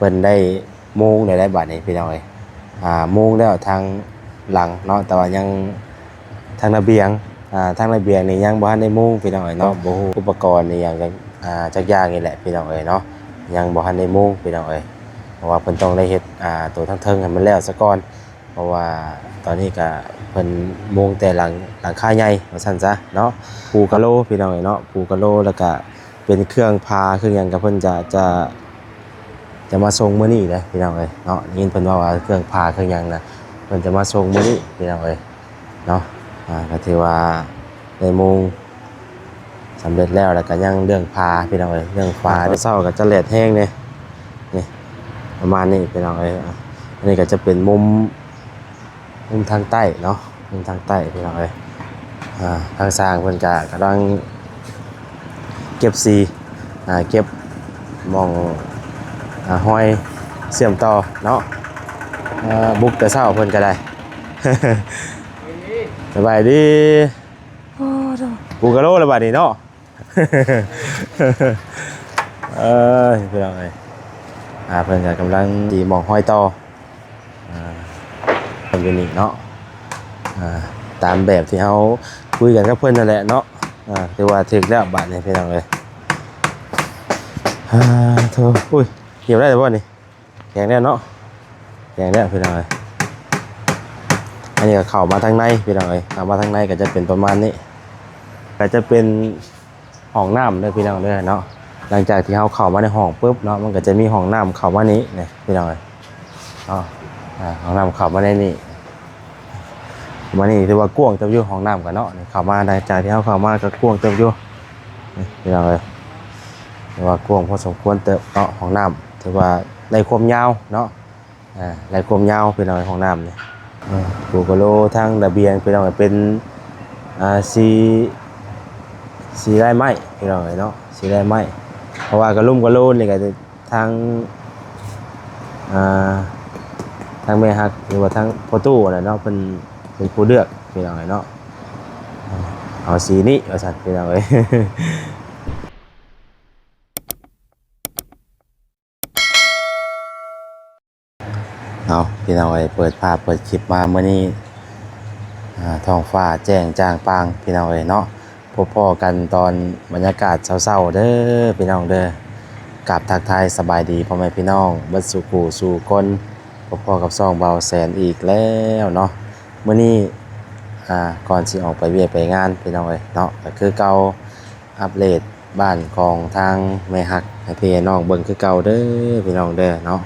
พิ่นได้มุงได้บัดนี้พี่น้องเอ้ยมุงแล้วทางหลังเนาะแต่ว่ายังทางระเบียงทางระเบียงนี่ยังบ่ทันได้มุงพี่น้องเอ้ยเนาะบ่ฮู้อุปกรณ์นี่หยังจักอย่างนี่แหละพี่น้องเอ้ยเนาะยังบ่ทันได้มุงพี่น้องเอ้ยเพราะว่าเพิ่นต้องได้เฮ็ดตัวทั้งเทิงให้มันแล้วซะก่อนเพราะว่าตอนนี้ก็เพิ่นมุงแต่หลังคาใหญ่ว่าซั่นซะเนาะปูกะโลพี่น้องเอ้ยเนาะปูกะโลแล้วก็เป็นเครื่องพาเครื่องหยังก็เพิ่นจะมาส่งมื้อนี้เด้พี่น้องเอ้ยเนาะยินเพิ่นว่าเครื่องพาเครื่องหยังน่ะเพิ่นจะมาส่งมื้อนี้พี่น้องเอ้ยเนาะก็ถือว่าได้มุงสำเร็จแล้วก็ยังเรื่องพาพี่น้องเอ้ยเรื่องฟ้าได้เช้าก็จะแลดแห้งนี่นี่ประมาณนี้พี่น้องเอ้ยอันนี้ก็จะเป็นมุมทางใต้เนาะมุมทางใต้พี่น้องเอ้ยทางสร้างเพิ่นก็กำลังเก็บสีเก็บมองห้อยเสื่อมต่อเนาะบุกแต่เช้าเพิ่นก็ได้ สบายดีปูกะโลละบาดนี้เนาะ พี่น้องเอ้ยเพิ่นก็กำลังสิมองห้อยต่อเพิ่นอยู่นี่เนาะตามแบบที่เฮาคุยกันกับเพิ่นนั่นแหละเนาะถือว่าถึกแล้วบาดนี้พี่น้องเอ้ยโธ่อุ้ยเก็บได้บ่นี่แข็งแล้วเนาะแข็งแล้วพี่น้องเอ้ยอันนี้ก็เข้ามาทางในพี่น้องเอ้ยเข้ามาทางในก็จะเป็นประมาณนี้ก็จะเป็นห้องน้ำเด้อพี่น้องเด้อเนาะหลังจากที่เราเข้ามาในห้องปุ๊บเนาะมันก็จะมีห้องน้ำเข้ามานี้นี่พี่น้องเอ้ยห้องน้ำเข้ามาในนี้มานี่ถือว่ากว้างเต็มอยู่ห้องน้ำกันเนาะเข้ามาหลังจากที่เราเข้ามาก็กว้างเต็มอยู่นี่พี่น้องเอ้ยถือว่ากว้างพอสมควรเติบเนาะห้องน้ำถือว่าในความยาวเนาะในความยาวพี่น้องห้องน้ำนี่ปูกะโลทางระเบียงพี่น้องเป็นสีไร่ไม้พี่น้องเนาะสีไร่ไม้เพราะว่ากระลุ่มกระโลนนี่ก็ทางแม่ฮักหรือว่าทางพ่อตู้น่ะเนาะเป็นผู้เลือกพี่น้องเนาะเอาสีนี้ว่าซั่นพี่น้องเอ้ย เอาพี่น้องเอ้ยเปิดภาพเปิดคลิปมาเมื่อนี้ท้องฟ้าแจ้งจ้างปางพี่น้องเอ้ยเนาะพบพ่อกันตอนบรรยากาศเศร้าๆเด้อพี่น้องเด้อกราบทักทายสบายดีพ่อแม่พี่น้องเบิดสู่กูสู่คนพบพ่อกับซ่องเบาแสนอีกแล้วเนาะเมื่อนี้ก่อนสิออกไปเวียไปงานพี่น้องเอ้ยเนาะก็คือเก่าอัปเดตบ้านของทางแม่ฮักให้พี่น้องเบิ่งคือเก่าเด้อพี่น้องเด้อเนาะ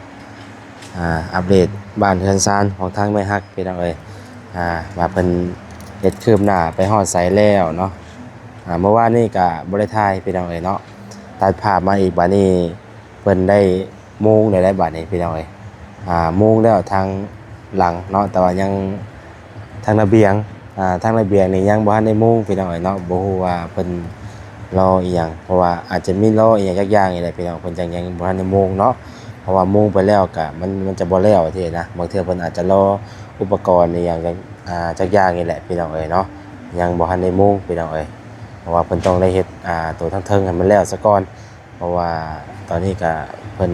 อัปเดตบ้านเฮือนซานของทางแม่ฮักพี่น้องเอ้ยมาเพิ่นเฮ็ดคืบหน้าไปฮอดไสแล้วเนาะเมื่อวานนี้ก็บ่ได้ถ่ายพี่น้องเอ้ยเนาะตัดภาพมาอีกบัดนี้เพิ่นได้มุงได้บัดนี้พี่น้องเอ้ยมุงแล้วทางหลังเนาะแต่ว่ายังทางระเบียงทางระเบียงนี่ยังบ่ทันได้มุงพี่น้องเอ้ยเนาะบ่ฮู้ว่าเพิ่นรออีหยังเพราะว่าอาจจะมีรออีหยังจักอย่างนี่แหละพี่น้องเพิ่นยังบ่ทันได้มุงเนาะเพราะว่ามุงไปแล้วก็มันจะบ่แล้วทีนะบางเทื่อเพิ่นอาจจะรออุปกรณ์อีหยังจักอย่างนี่แหละพี่น้องเอ้ยเนาะยังบ่ทันได้มุงพี่น้องเอ้ยเพราะว่าเพิ่นต้องได้เฮ็ดตัวทั้งเทิงให้มันแล้วซะก่อนเพราะว่าตอนนี้ก็เพิ่น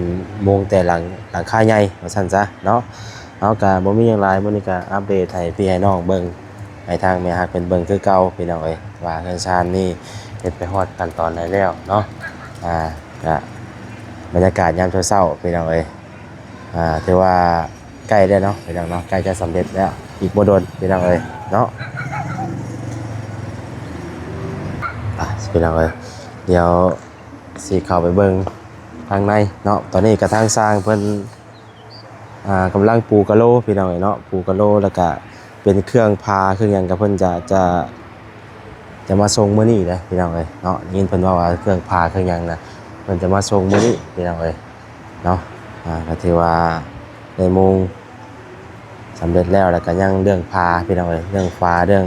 มุงแต่หลังคาใหญ่ว่าซั่นซะเนาะเอาก็บ่มีหยังหลายมื้อนี้ก็อัปเดตให้พี่ให้น้องเบิ่งให้ทางแม่ฮักเพิ่นเบิ่งคือเก่าพี่น้องเอ้ยว่าเฮือนชานนี่เฮ็ดไปฮอดขั้นตอนไหนแล้วเนาะก็บรรยากาศยามเช้าๆพี่น้องเอ้ยถือว่าใกล้แล้วเนาะพี่น้องเนาะใกล้จะสำเร็จแล้วอีกบ่โดนพี่น้องเอ้ยเนาะพี่น้องเอ้ยเดี๋ยวสิเข้าไปเบิ่งทางในเนาะตอนนี้ก็ทางสร้างเพิ่นกำลังปูกะโลพี่น้องเอ้ยเนาะปูกะโลแล้วก็เป็นเครื่องพาเครื่องหยังก็เพิ่นจะมาส่งมื้อนี้เด้พี่น้องเอ้ยเนาะยินเพิ่นว่าเครื่องพาเครื่องหยังน่ะเพิ่นจะมาส่งมื้อนี้พี่น้องเอ้ยเนาะก็ถือว่าได้มุงสำเร็จแล้วก็ยังเรื่องพาพี่น้องเอ้ยเรื่องฟ้าเรื่อง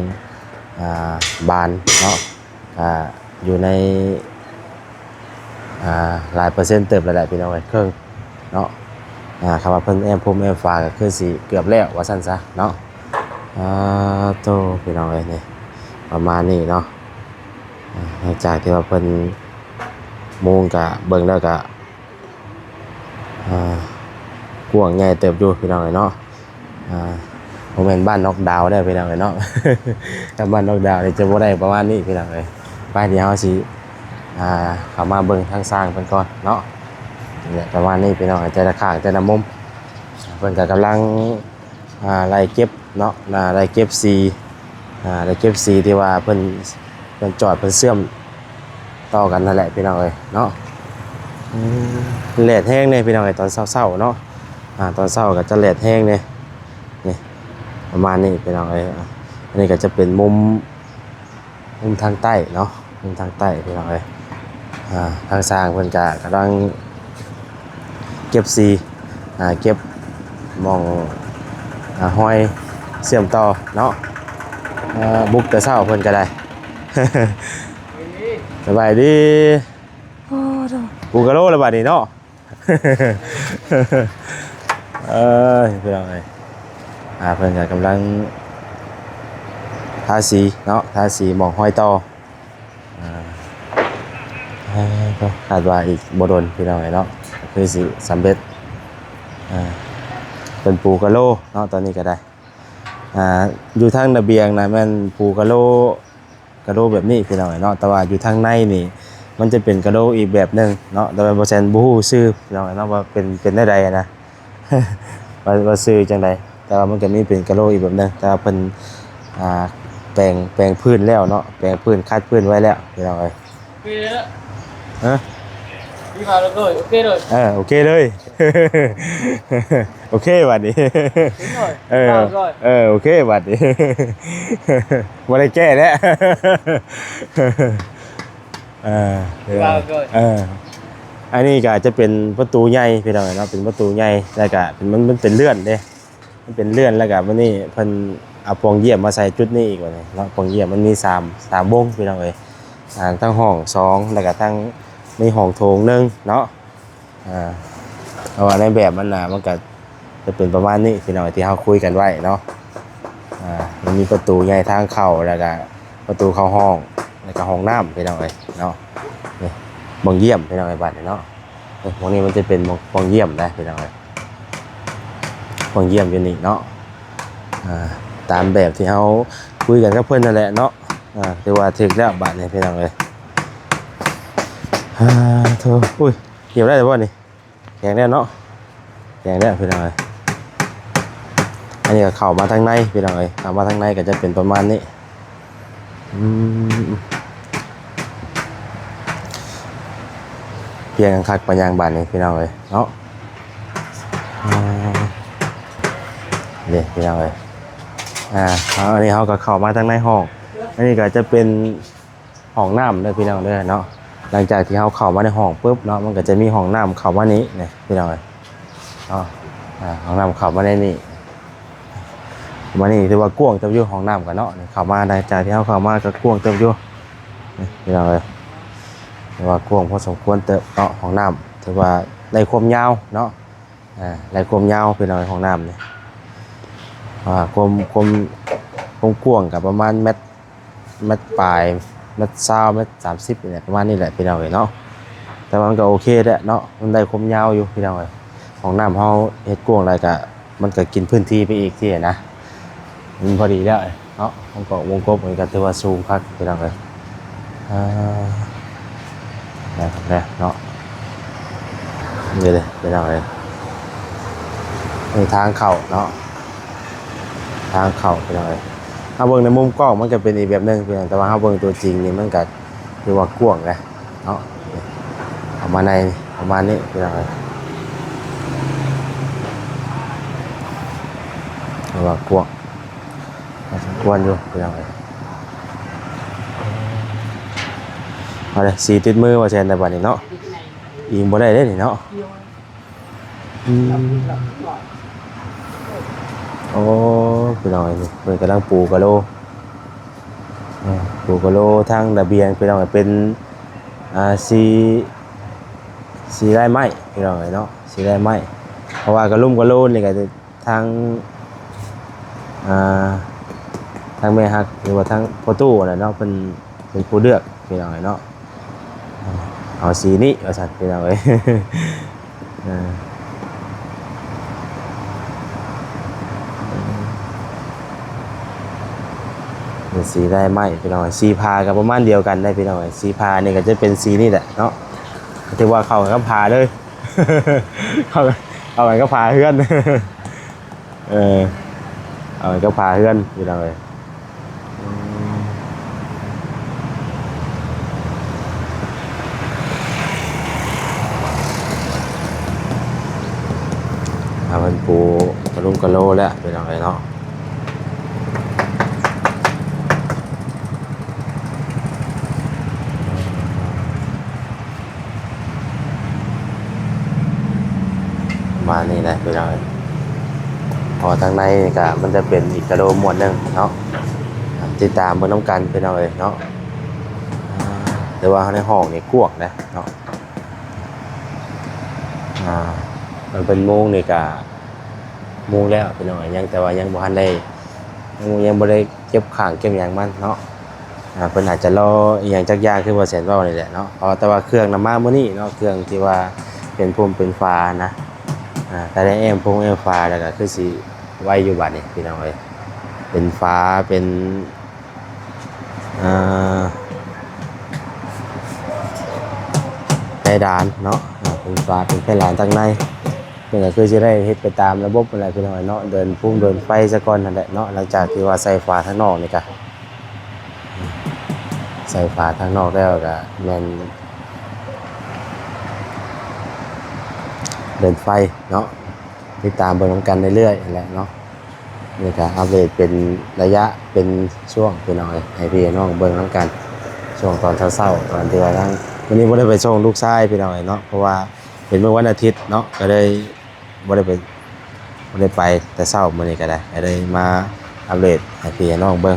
บานเนาะอยู่ในหลายเปอร์เซ็นต์เติบแล้วแหละพี่น้องเอ้ยเครื่องเนาะคำว่าเพิ่นแอมพรมแอมฟ้าก็คือสิเกือบแล้วว่าซั่นซะเนาะโตพี่น้องเอ้ยนี่ประมาณนี้เนาะหลังจากที่ว่าเพิ่นมุงก็เบิ่งแล้วก็ วางใหญ่เติบอยู่พี่น้องเนาะผมเป็นบ้านนอกดาวได้พี่น้องเนาะ ถ้าบ้านนอกดาวนี่จะบ่ได้ประมาณนี้พี่น้องไปเดี๋ยวเฮาสิเข้ามาเบิ่งทางสร้างเพิ่นก่อนเนาะเนี่ยประมาณนี้พี่น้องแต่ละข้างแต่ละมุมเพิ่นก็กำลังไล่เก็บเนาะไล่เก็บสีไล่เก็บสีที่ว่าเพิ่นจอดเพิ่นเชื่อมต่อกันนั่นแหละพี่น้องเนาะแดดแห้งเนี่ยพี่น้องตอนเช้าๆเนาะตอนเช้าก็จะแดดแห้งเนี่ยนี่ประมาณนี้พี่น้องอันนี้ก็จะเป็นมุมทางใต้เนาะมุมทางใต้พี่น้องทางสร้างเพิ่นก็กำลังเก็บสีเก็บมองห้อยเชื่อมต่อเนาะบุกแต่เช้าเพิ่นก็ได้ สบายดีกูกะโลแล้วบัดนี้เนาะ พี่น้องเพิ่นก็กำลังทาสีเนาะทาสีหมองห้อยต่อก็คาดว่าอีกบ่โดนพี่น้องเนาะคือสิสำเร็จเป็นปูกะโลเนาะตอนนี้ก็ได้อยู่ทางระเบียงนะแม่นปูกะโลแบบนี้พี่น้องเนาะแต่ว่าอยู่ทางในนี่มันจะเป็นกะโลอีกแบบนึงเนาะแต่ว่าบ่แซ่นบ่ฮู้ชื่อพี่น้องเนาะว่าเป็นได้ใดนะ ว่าชื่อจังไดแต่ว่ามันก็มีเป็นกะโลอีกแบบนึงแต่ว่าเพิ่นแปลงพื้นแล้วเนาะแปลงพื้นคัดพื้นไว้แล้วพี่น้องโอเคแล้วฮะพี่มาแล้วเลยโอเคเลยโอเคเลย โอเคบัดนี้โอเคบัดนี้ บ่ได้แก้แล้ว พี่มาเลยอันนี้ก็จะเป็นประตูใหญ่พี่น้องเนาะเป็นประตูใหญ่แล้วก็มันเป็นเลื่อนเด้มันเป็นเลื่อนแล้วก็วันนี้เพิ่นเอาปองเยี่ยมมาใส่จุดนี้อีกว่านี่เนาะปองเยี่ยมมันมี3วงพี่น้องทั้งห้อง2แล้วก็ทั้งมีห้องโถง1เนาะเอาว่าในแบบมันน่ะมันก็จะเป็นประมาณนี้พี่น้องที่เฮาคุยกันไว้เนาะมันมีประตูใหญ่ทางเข้าแล้วก็ประตูเข้าห้องแล้วก็ห้องน้ำพี่น้องเนาะนี่บังเยี่ยมพี่น้องบัดนี้เนาะตรงนี้มันจะเป็นบังเยี่ยมนะพี่น้องบังเยี่ยมอยู่นี่เนาะตามแบบที่เฮาคุยกันกับเพิ่นนั่นแหละเนาะที่ว่าถึกแล้วบัดนี้พี่น้องโธ่อุ้ยเกี่ยวได้บ่นี่แข็งแล้วเนาะแข็งแล้วพี่น้องอันนี้ก็เข้ามาทางในพี่น้องเข้ามาทางในก็จะเป็นประมาณนี้เพียงคักปัญญางบานนี่พี่น้องเนาะเดี๋ยวพี่น้องอันนี้เขาก็เข้ามาทางในห้องอันนี้ก็จะเป็นห้องน้ำเลยพี่น้องเลยเนาะหลังจากที่เขาเข้ามาในห้องปุ๊บเนาะมันก็จะมีห้องน้ำเข้ามานี้เนี่ยพี่น้องห้องน้ำเข้ามาในนี่มานี่ถือว่ากว้างเต็มอยู่ห้องน้ำกันเนาะเข้ามาหลังจากที่เขาเข้ามาก็กว้างเต็มอยู่พี่น้องเลยถือว่ากว้างพอสมควรเติบเนาะห้องน้ำถือว่าในความยาวเนาะในความยาวพี่น้องห้องน้ำเนี่ยความกว้างกับประมาณเมตรปลายเมตร20เมตร30เนี่ยประมาณนี้แหละพี่น้องเนาะแต่มันก็โอเคแหละเนาะมันได้ความยาวอยู่พี่น้องห้องน้ำเขาเฮ็ดกว้างอะไรก็มันก็กินพื้นที่ไปอีกที่นะมันพอดีแล้วเนาะมันก็วงกบเหมือนกันถือว่าสูงคักพี่น้องนะครับเนาะนี่เลยพี่น้องมีทางเข้าเนาะทางเข้าไปเลยถ้าเบิ่งในมุมกล้องมันก็เป็นอีกแบบนึงเพียงแต่ว่าถ้าเบิ่งตัวจริงนี่มันก็คือว่ากว้างเลยเนาะเอามาในประมาณนี้พี่น้องคือว่ากว้างสมควรอยู่พี่น้องเอาเลยสีติดมือว่าแชนในบัดนี้เนาะยิงบ่ได้เด้นี่เนาะโอ้พี่น้องนี่เพิ่นกำลังปูกะโลทางระเบียงพี่น้องเป็นสีไร่ไม้พี่น้องเนาะสีไร่ไม้เพราะว่ากะลุ่มกะโลนี่ก็ทางแม่ฮักหรือว่าทางพ่อตู้น่ะเนาะเป็นผู้เลือกพี่น้องเนาะเอาสีนี้ว่าซั่นพี่น้อง สีได้ไหมพี่น้องสีพากับประมาณเดียวกันได้พี่น้องสีพานี่ก็จะเป็นสีนี่แหละเนาะถือว่าเข้ากันก็พาเลย เข้ากันก็พาเพื่อน เออเอากันก็พาเพื่อนพี่น้องเลยมันปูกระลุงกระโลแล้วพี่น้องเลยเนาะมานี่แหละพี่น้องพอทางในก็มันจะเป็นอีกกระโดมหมวดหนึ่งเนาะติดตามเบิ่งน้ำกันพี่น้องเอ้ยเนาะแต่ว่าในห้องนี่กวกนะเนาะมันเป็นโมงนี่ก็โมงแล้วพี่น้องยังแต่ว่ายังบ่ทันได้ยังบ่ได้เก็บข้างเก็บหยังมันเนาะเพิ่นอาจจะรออีหยังจักอย่างคือว่าแสนเว้านี่แหละเนาะเพราะแต่ว่าเครื่องนำมามื้อนี้เนาะเครื่องที่ว่าเป็นพุ่มเป็นฟ้านะแต่ได้แอมพงแอมฟ้าแล้วก็คือสิไว้อยู่บัดนี้พี่น้องเอ้ยเป็นฟ้าเป็นเพดานเนาะเป็นฟ้าเป็นเพดานทั้งในเพื่อก็คือจะได้เฮ็ดไปตามระบบอะไรพี่น้องเนาะเดินพุ่งเดินไฟซะก่อนนั่นแหละเนาะหลังจากที่ว่าใส่ฟ้าข้างนอกนี่ก็ใส่ฟ้าข้างนอกแล้วก็แม่นเดินไฟเนาะติดตามเบิ่งนำกันเรื่อยๆนั่นแหละเนาะนี่ก็อัปเดตเป็นระยะเป็นช่วงพี่น้องให้พี่น้องเบิ่งนำกันช่วงตอนเช้าๆตอนที่ว่าทั้งวันนี้บ่ได้ไปส่งลูกชายพี่น้องเนาะเพราะว่าเป็นเมื่อวันอาทิตย์เนาะก็เลยบ่ได้ไปแต่เช้ามื้อนี้ก็ได้ก็เลยมาอัปเดตให้พี่น้องเบิ่ง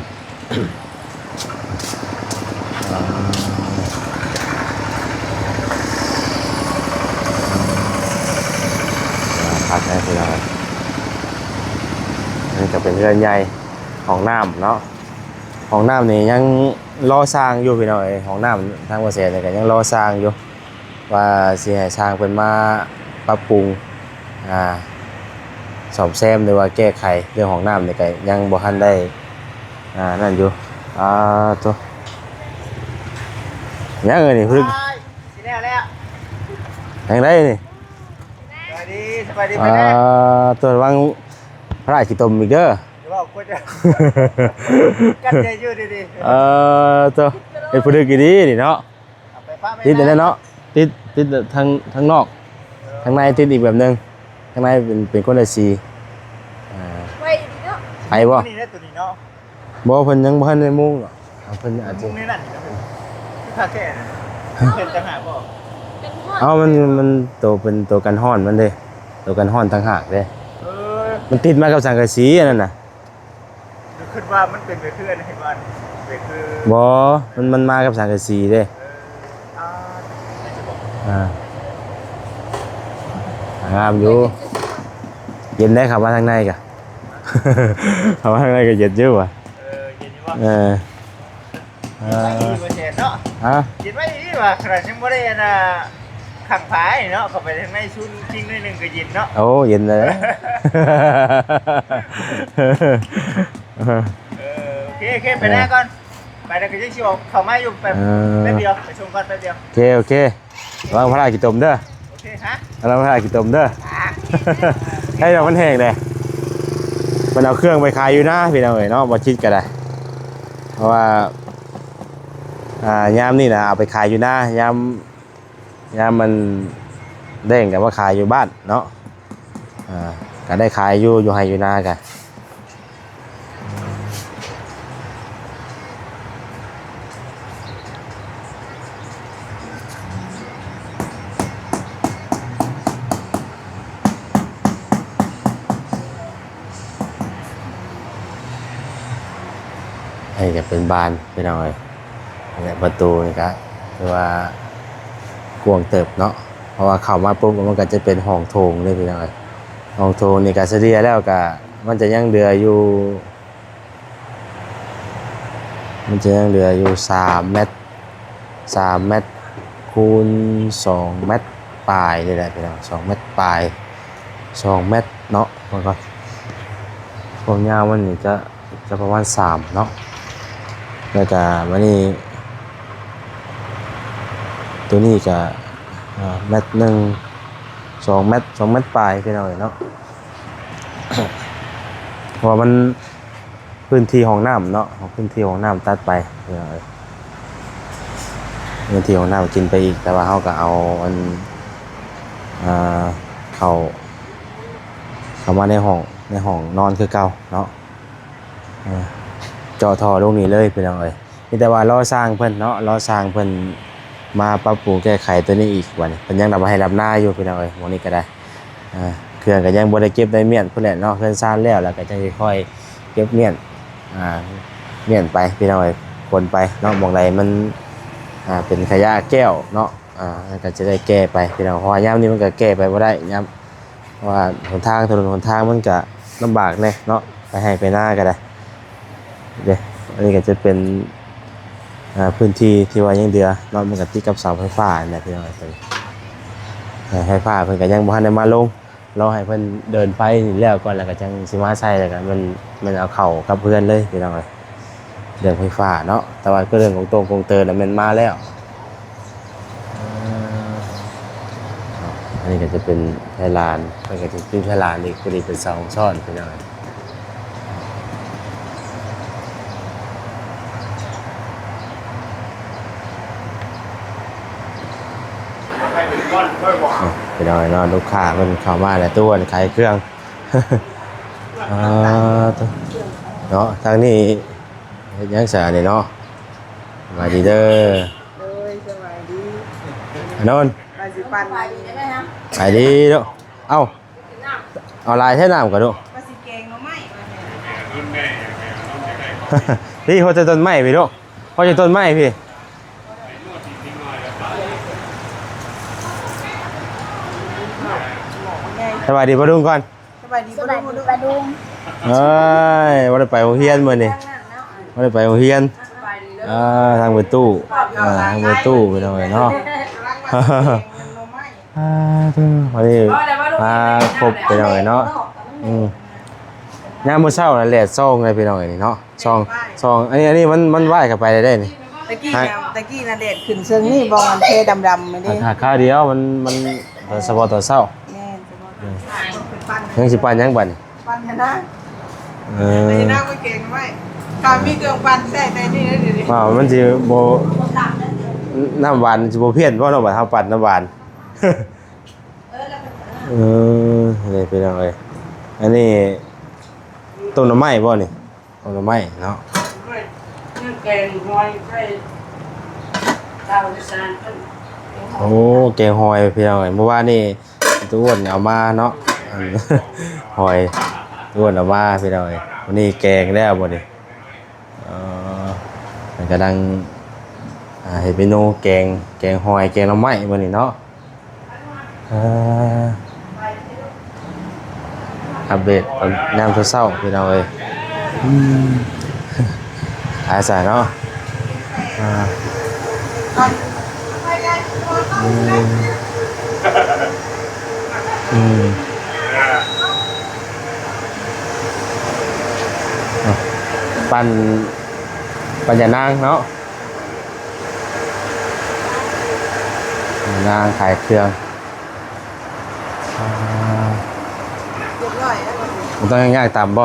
พักได้พี่น้องนี่ก็เป็นเรือนใหญ่ของน้ำเนาะของน้ำนี่ยังรอสร้างอยู่พี่น้องของน้ำทางเกษตรนี่ก็ยังรอสร้างอยู่ว่าสิให้สร้างเป็นมาปรับปรุงซ่อมแซมหรือว่าแก้ไขเรื่องของน้ำนี่ก็ยังบ่ทันได้นั่นอยู่ตัวยังนี่พึ่ง สิแล้ว ยังได้นี่สบายดีไปแน่ ตัววังพระราชกิตมอีกเด้อ เดี๋ยวบอกกูจะกันใจอยู่ดี ตัวเป็นผู้ดึกอีดีนี่เนาะ เอาไปป้าไม่ ติดแต่เนาะติดทางนอกทางในติดอีกแบบนึงทางในเป็นคนละสีไว้ดีเนาะ ไปบ่ นี่นะตัวนี้เนาะ บ่เพิ่นยังบ่ทันได้มุ่งหรอกเพิ่นอาจจะ มุ้งนี่นั่นนี่นะที่คาแค่เพิ่นจะหาบ่ เป็นหัว เอามันตัวเป็นตัวกันฮ้อนมันเด้ตัวกันฮ้อนต่างหากเด้ มันติดมากับสังกะสีอันนั้นน่ะ คิดว่ามันเป็นไปเพื่อนให้มันเป็นคือ บ่มันมากับสังกะสีเด้งามอยู่เย็นได้ครับว่าทางในกะ ครับว่าทางในก็เย็นอยู่ว่ะ เย็นอยู่ว่า เออ เย็นเนาะ ฮะ เย็นไว้ดีว่าขนาดยังไม่ได้นะขังผายเนาะเข้าไปทางในชุนจริงด้วยหนึ่งก็เย็นเนาะ โอ้เย็นเลย โอเคไปแน่ก่อนไปแล้วก็จะชิวเข้ามาอยู่แป๊บเดียวไปชมก่อนแป๊บเดียว โอเควางพระราชกิตมเด้อ โอเคฮะ วางพระราชกิตมเด้อ ให้เรามันแห้งเลยมันเอาเครื่องไปขายอยู่นะพี่น้องเอ๋ยเนาะบ่ชิดก็ได้เพราะว่ายามนี่นะเอาไปขายอยู่นะยามมันเด้งกับว่าขายอยู่บ้านเนาะก็ได้ขายอยู่ให้อยู่นากันให้จะเป็นบานพี่น้องเอ๋ยเนี่ยประตูนี่ครับคือว่ากวางเติบเนาะเพราะว่าเข้ามาปุ๊บมันก็จะเป็นห้องโถงเลยพี่น้องเอ๋ยห้องโถงนี่ก็เสียแล้วก็มันจะยังเหลืออยู่3 เมตรคูณ2 เมตรปลายนี่แหละพี่น้อง2 เมตรปลาย2 เมตรเนาะมันก็ความยาวมันนี่จะประมาณ3เนาะ แล้วก็วันนี้ตัวนี้ก็เม็ดหนึ่ง2 เม็ดปลายพี่น้องเนาะ เพราะว่ามันพื้นที่ห้องน้ำเนาะพื้นที่ห้องน้ำตัดไปพี่น้องพื้นที่ห้องน้ำกินไปอีกแต่ว่าเขาก็เอาอันเข้ามาในห้องนอนคือเก่าเนาะเจาะท่อลงนี้เลยพี่น้องมีแต่ว่ารอสร้างเพิ่นเนาะรอสร้างเพิ่นมาปรับปรุงแก้ไขตัวนี้อีกวันเพิ่นยังรับมาให้รับหน้าอยู่พี่น้องวันนี้ก็ได้เครื่องก็ยังบ่ได้เก็บได้เมียนพุ่นแหละเนาะเครื่องซ่านแล้วก็จะค่อยเก็บเมียนไปพี่น้องคนไปเนาะมองใดมันเป็นขยะแก้วเนาะก็จะได้แก้ไปพี่น้องเพราะว่ายามนี้มันก็แก้ไปบ่ได้ยามเพราะว่าถนนทางมันก็ลำบากแน่เนาะไปให้ไปหน้าก็ได้เด้อันนี้ก็จะเป็นพื้นที่ที่ว่ายังเดือเนาะมันก็ติดกับเสาไฟฟ้าเนี่ยพี่น้องไฟฟ้าเพิ่นก็ยังบ่ทันได้มาลงเราให้เพิ่นเดินไปแล้วก่อนแล้วก็จังสิมาใช้แล้วก็มันเอาเข้ากับเพื่อนเลยพี่น้องเรื่องไฟฟ้าเนาะแต่ว่าก็เรื่องของกงเติร์น่ะมันมาแล้วอันนี้ก็จะเป็นไทยลานมันก็จะเป็นไทยลานอีกพอดีเป็น2ช่อนพี่น้องไปหน่อยเนาะลูกค้ามันเข้ามาแล้วตัวขายเครื่อง เนาะทางนี้ยังสานี่เนาะสวัสดีเด้อ โดยสบายดี นนท์ มาสิปันมาดี สวัสดีเด้อเอาลายใช้น้ำก่อนดู มาสิแกงเนาะไม่ พี่เขาจะต้นไม้พี่ดูเขาจะต้นไม้พี่สวัสดีป้าดุงก่อน สบายดีปะดุง เอ้ยว่าได้ไปโรงเรียนมื้อนี่ว่าได้ไปโรงเรียนทางเปิดตู้ทางเปิดตู้ไปหน่อยเนาะวันนี้มาครบไปหน่อยเนาะยามมื้อเช้าน่ะแลดซองเลยไปหน่อยนี่เนาะซองอันนี้มันว่ายเข้าไปได้นี่ ตะกี้น่ะเด็ดขึ้นเชิงนี่บ่มันเทดำๆไม่ได้ ค่าเดียวมันเฉพาะตอนเช้า แม่นเป็นปัน ยังสิปันยังบัดนี่ ปันนะไม่ได้นั่งไปแกงไม่ถ้ามีเครื่องปันแท้ในนี่เดี๋ยวนี้ ว่ามันสิบ่น้ำหวานสิบ่เพี้ยนเพราะเราบัดเฮาปั่นน้ำหวานนี่เป็นจังได๋อันนี้ต้นหน่อไม้บ่นี่ต้นหน่อไม้เนาะ แกงหอยไข่ดาวดิสาน โอ้แกงหอยพี่น้องเอ้ยเมื่อวานนี่ตัวอ้วนเอามาเนาะหอยตัวอ้วนเอามาพี่น้องเอ้ยวันนี้แกงแล้วบ่นี่มันกำลังเฮ็ดเมนูแกงหอยแกงหน่อไม้บ่นี่เนาะอัปเดตตอนยามเช้าๆพี่น้องเอ้ยอาสาเนาะปัญญานางเนาะนางขายเครื่องมันต้องง่ายๆตามบ่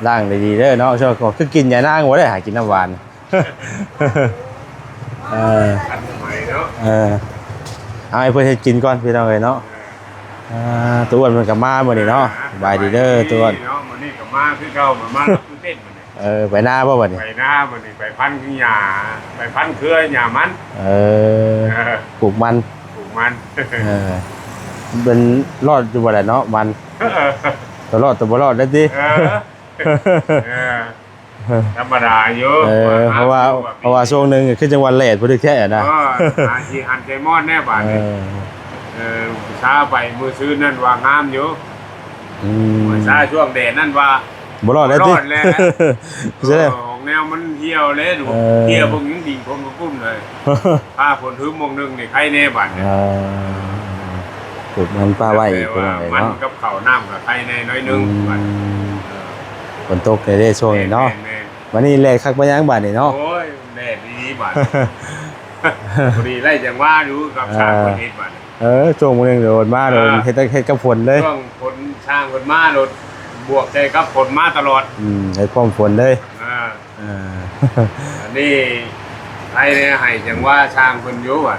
ล่างดีๆเด้อเนาะช่วงคือกินยานางบ่ได้หากินน้ำหวานเอาให้เพื่อนให้กินก่อนพี่น้องเลยเนาะตัวอ้วนมันกับมาบ่นี่เนาะบายดีเด้อตัวอ้วน เนาะมื้อนี้ก็มาคือเก่ามาคือเต้นมื้อนี้ ไปหน้าบ่บัดนี้ ไปหน้ามื้อนี้ไปพันคือหญ้าไปพันเครือหญ้ามัน ปลูกมัน ปลูกมัน เป็นรอดอยู่บ่ล่ะเนาะมันตัวรอดตัวบ่รอดได้ติ ธรรมดาอยู่ เพราะว่าช่วงนึงคือจังหวัดแรกพุ่นแค่นะ อาชีอันใจมอดแน่บาดนี้ช้าไปมื้อซื้อนั่นว่างามอยู่มื้อช้าช่วงแดดนั่นว่า บ่รอดได้ติ รอดแล้ว ใช่ ของแนวมันเหี่ยวเลยดูเหี่ยวพวกนี้ดินผมก็กุ้มเลยถ้าฝนถึงโมงนึงนี่ใครแน่บาดนี้ ปลูกมันป้าไว้เป็น ว่า ไง มัน เนาะ กับข้าวน้ำกับใครแน่น้อยนึงบาด ฝนตกได้ช่วงนี้เนาะ วันนี้แลกคักบ่ยังบาดนี่เนาะ โอ้ยแน่ดีบาดพอดีไล่จังว่าดูกับช่างคนเฮ็ดบาด ช่วงมื้อนึงโดนมาโดนเฮ็ดกับฝนเลย ช่วงฝนช่างคนมาโดนบวกใจกับฝนมาตลอด เฮ็ดพร้อมฝนเลย อ่าอันนี้ไอ้เนี่ยให้จังว่าช่างคนอยู่อ่ะ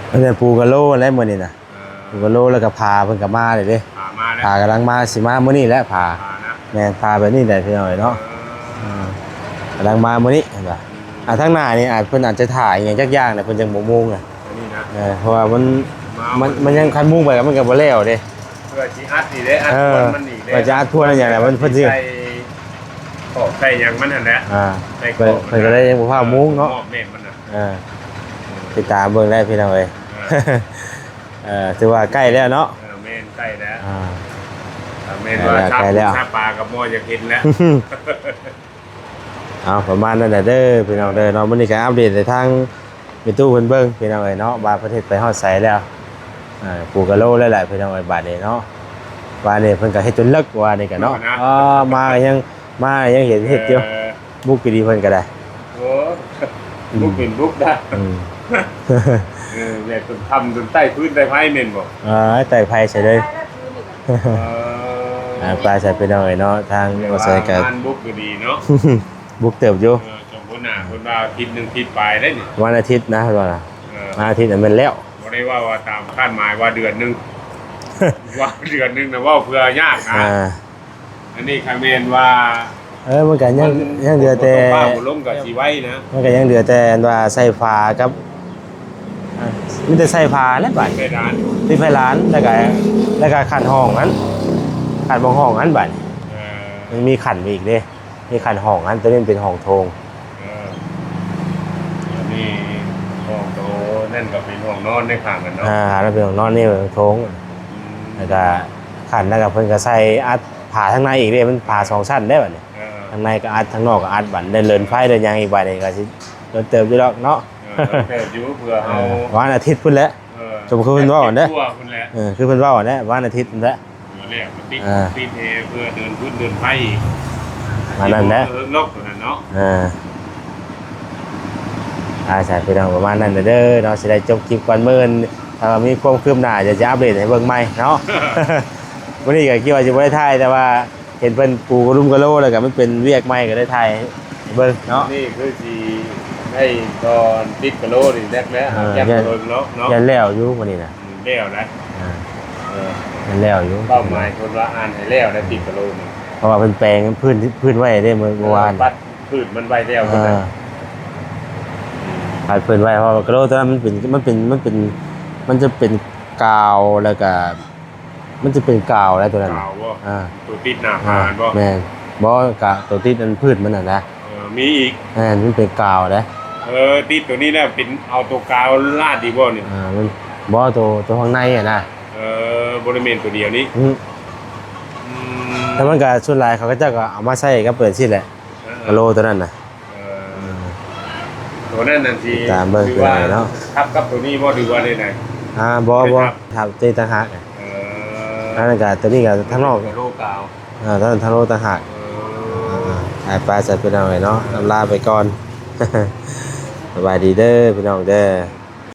เพิ่นปูกะโลแล้วมื้อนี้น่ะปูกะโลแล้วก็พาเพิ่นก็มาเลยเด้ มาแล้ว พากำลังมาสิมามื้อนี้แหละพา นะ แม่นพาแบบนี้ได้พี่น้อยเนาะกำลังมามื้อนี้เห็นป่ะทางหน้านี่อาจเพิ่นอาจจะถ่ายอหยังจักอย่างน่ะเพิ่นจังบ่มุ่งอ่ะ อันนี้นะ เพราะว่ามันยังคันมุ่งไปก็มันก็บ่แล้วเด้ เพื่อสิอัดนี่เด้อัดคนมันนี่เด้ ว่าจะอัดทั่วนั่นอย่างไรมันเพิ่นสิ ใส่ขอบใส่หยังมันนั่นแหละ เพิ่นก็ได้ยังบ่พามุ่งเนาะ มอบเม็ดมันน่ะ ติดตามเบิ่งได้พี่น้องเอ้ยถือว่าใกล้แล้วเนาะ เมนใกล้แล้ว เมน ใกล้ ว่า แล้ว ชา ใกล้แล้ว ชาปลากับหม้อจะกินแล้ว เอาประมาณนั้นแหละเด้อพี่น้องเด้อเนาะมื้อนี้ก็อัปเดตในทางมีตู้เพิ่นเบิ่งพี่น้องเอ้ยเนาะว่าประเทศไปฮอดไสแล้วปูกะโลแล้วแหละพี่น้องเอ้ยบาดนี้เนาะว่านี่เพิ่นก็เฮ็ดจนเลิกว่านี่ก็เนาะมาก็ยังเห็นเฮ็ดอยู่บุกดีเพิ่นก็ได้ โอ้บุกเป็นบุกได้เนี่ยจนทำจนใต้พื้นใต้ไม้เมนบอก ไต่ไผใส่เลยปลาใส่พี่น้องเอ้ยเนาะทางบ่ใส่ก็ งานบุกก็ดีเนาะ บุกเติบอยู่ จงคนหน้าคนว่าทิศหนึ่งทิศปลายได้นี่ วันอาทิตย์นะว่าล่ะวันอาทิตย์น่ะแม่นแล้ว บ่ได้ว่าตามคาดหมายว่าเดือนหนึง ว่าเดือนหนึงนะว่าเพื่อยากนะอันนี้คาเมนว่า มันก็ยังเหลือแต่ ป้าบ่ลงกับสิไว้นะ มันก็ยังเหลือแต่อันว่าใส่ฟ้ากับมีแต่ใส่ฟ้าแล้วบัด ไปร้าน ที่ไผร้านแล้วก็ขันห้องนั้นขันบ่ห้องนั้นบัดมันมีขันอีกเด้มีขันห้องนั้นตัวนี้เป็นห้องโถง อันนี้ห้องโตนั่นก็เป็นห้องนอนในข้างกันเนาะ แล้วเป็นห้องนอนนี่โถงแล้วก็ขันแล้วก็เพิ่นก็ใส่อัดผ่าทางในอีกเด้มันผ่า2ชั้นได้บัดนี้ทางในก็อัดทางนอกก็อัดบัดได้เลินไฟได้ยังอีกบัดนี้ก็สิเลินเติบอยู่ดอกเนาะ เติบอยู่เพื่อเอา วันอาทิตย์พุ่นแหละจมคือเพิ่นว่าก่อนเด้ ทั่วพุ่นแหละ คือเพิ่นว่าก่อนเด้วันอาทิตย์พุ่นแหละ เรียกมันติดเทเพื่อเดินพื้นเดินไฟ มานั่นแหละ นกนั่นเนาะ ใช่พี่น้องประมาณนั้นเด้อเนาะสิได้จบคลิปก่อนมื้อนี้ถ้ามีความคืบหน้าจะอัปเดตให้เบิ่งใหม่เนาะ วันนี้ก็คิดว่าจะบ่ได้ถ่ายแต่ว่าเห็นเพิ่นปูกระลุ่มกระโลแล้วก็มันเป็นเวียกใหม่ก็ได้ถ่ายให้เบิ่งเนาะ นี่คือสิให้ตอนติดกะโลนี่แรกแล้วแก้มโดนเนาะเนาะ ยันแล้วอยู่วันนี้นะ แล้วนะ ยันแล้วอยู่ เป้าหมายคนว่าอ่านให้แล้วนะติดกะโลนี่ เพราะว่าเพิ่นแปลงพื้นไว้ได้เมื่อวาน ปัดพืชมันไว้แล้วคนนั้น ถ่ายพื้นไว้เพราะว่ากระโลตัวนั้นมันจะเป็นกาวแล้วก็มันจะเป็นกาวแล้วตัวนั้น กล่าวว่า ตัวติดหน้า อ่า ผ่านบ่ แม่นบ่กะตัวติดอันพืชมันน่ะนะ มีอีก มันเป็นกาวนะ ติดตัวนี้แล้วเป็นเอาตัวกาวลาดดีบ่นี่ มันบ่ตัวข้างในอ่ะนะ บริเวณตัวเดียวนี้ แต่มันก็ส่วนหลายเขาก็จะก็เอามาใส่กับเปิดสิแหละกะโลตัวนั้นน่ะ ตัวนั้นนั่นสิ ตามเบิ่ง คือว่า เนาะ ทับกับตัวนี้บ่ดูว่าได้ไหน บ่ครับตีต่างหากอันนั้นก็ตัวนี้ก็ทางนอก โลกาว ตอนทางโลต่างหากหายปลาใส่ไปหน่อยเนาะลาไปก่อน สบายดีเด้อพี่น้องเด้อ